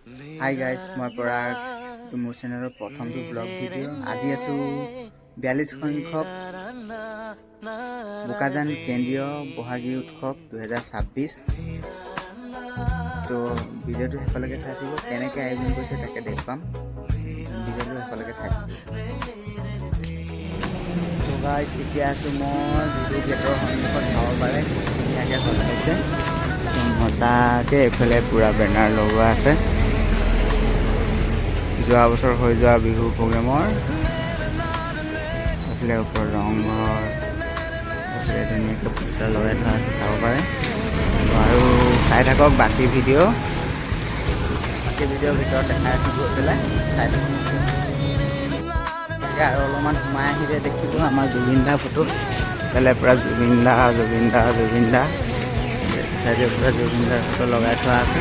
Hi guys, মই পৰাগ। মোৰ চেনেলৰ প্ৰথমটো ব্লগ ভিডিঅ'। আজি আছোঁ 42 সংখ্যক বোকাজান কেন্দ্ৰীয় বহাগী উৎসৱ 2026। তো ভিডিঅ'টো শেষলৈকে চাই থাকিব। কেনেকৈ আয়োজন কৰিছে তাকে দেখুৱাম। ভিডিঅ'টো শেষলৈকে চাই থাকিব। তো গাইজ, এতিয়া আছোঁ মই বিহু গেটৰ সন্মুখত। চাব পাৰে ধুনীয়াকৈ সজাইছে মজাকৈ। এইফালে পূৰা বেনাৰ লগোৱা আছে যোৱা বছৰ হৈ যোৱা বিহু প্ৰগ্ৰেমৰ। এইফালে ওপৰত ৰংঘৰ, এইফালে ধুনীয়াকৈ পোষ্টাৰ লগাই থোৱা আছে, চাব পাৰে। আৰু চাই থাকক বাকী ভিডিঅ' ভিতৰত দেখাই আছোঁ গৈ পেলাই চাই থাকক। আৰু অলপমান সোমাই আহিলে দেখিব আমাৰ জুবিন দা ফটো। এইফালে পূৰা জুবিন দা চাইডে পূৰা জুবিন দাৰ ফটো লগাই থোৱা আছে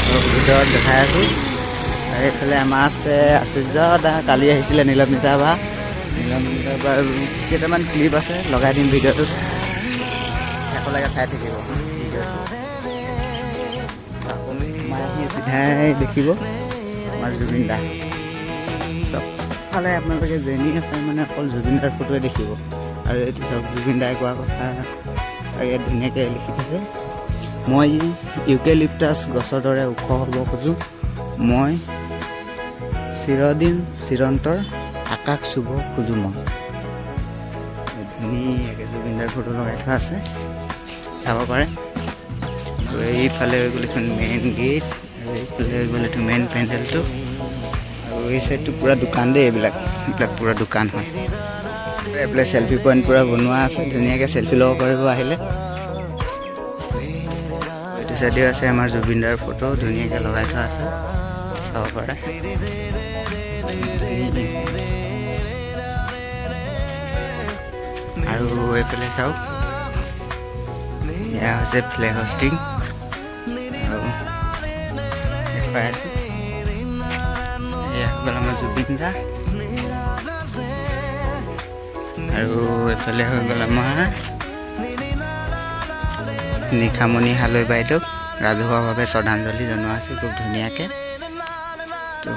আৰু ভিতৰত দেখাই আছোঁ। আৰু এইফালে আমাৰ আছে আশ্চৰ্য দা, কালি আহিছিলে নীলমণিতা বা কেইটামান ক্লিপ আছে, লগাই দিম ভিডিঅ'টোত। শেষলৈকে চাই থাকিব ভিডিঅ'টো। সোমাই আহি চিধাই দেখিব আমাৰ জুবিন দা। চবফালে আপোনালোকে যেনি আছে মানে অকল জুবিন দাৰ ফটোৱে দেখিব। আৰু এইটো চব জুবিন দাই কোৱা কথা আৰু ইয়াত ধুনীয়াকৈ লিখি থৈছে, মই ইউকেলিপ্টাছ গছৰ দৰে ওখ হ'ব খোজোঁ, মই চিৰন্তৰ আকাশ চুব খোজোঁ মই। ধুনীয়াকৈ জুবিন দাৰ ফটো লগাই থোৱা আছে, চাব পাৰে। আৰু এইফালে হৈ গ'ল এখন মেইন গেট, আৰু এইফালে হৈ গ'ল এইটো মেইন পেণ্ডেলটো। আৰু এই চাইডটো পূৰা দোকান দেই, এইবিলাক পূৰা দোকান হয়। এইফালে চেল্ফি পইণ্ট পূৰা বনোৱা আছে, ধুনীয়াকৈ চেল্ফি ল'ব পাৰিব আহিলে। এইটো চাইডেও আছে আমাৰ জুবিন দাৰ ফটো, ধুনীয়াকৈ লগাই থোৱা আছে, চাব পাৰে। আৰু এইফালে চাওক, এয়া হৈছে ফ্লেগ হোষ্টিং। আৰু দেখুৱাই আছোঁ, এয়া হৈ গ'ল আমাৰ জুবিন দা। আৰু এইফালে হৈ গ'ল আমাৰ নিশামণি হালৈ বাইদেউক ৰাজহুৱাভাৱে শ্ৰদ্ধাঞ্জলি জনোৱা আছে খুব ধুনীয়াকৈ। তো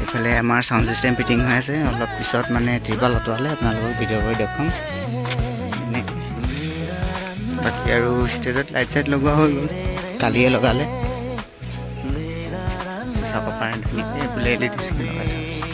এইফালে আমাৰ চাউণ্ড ছিষ্টেম ফিটিং হৈ আছে, অলপ পিছত মানে ত্ৰিপাল অতৰালে আপোনালোকক ভিডিঅ' কৰি দেখুৱাম। বাকী আৰু ষ্টেজত লাইট চাইট লগোৱা হৈ গ'ল, কালিয়ে লগালে, চাব পাৰে ধুনীয়াকৈ। এইফালে LED স্ক্ৰীণ লগাই থোৱা আছে।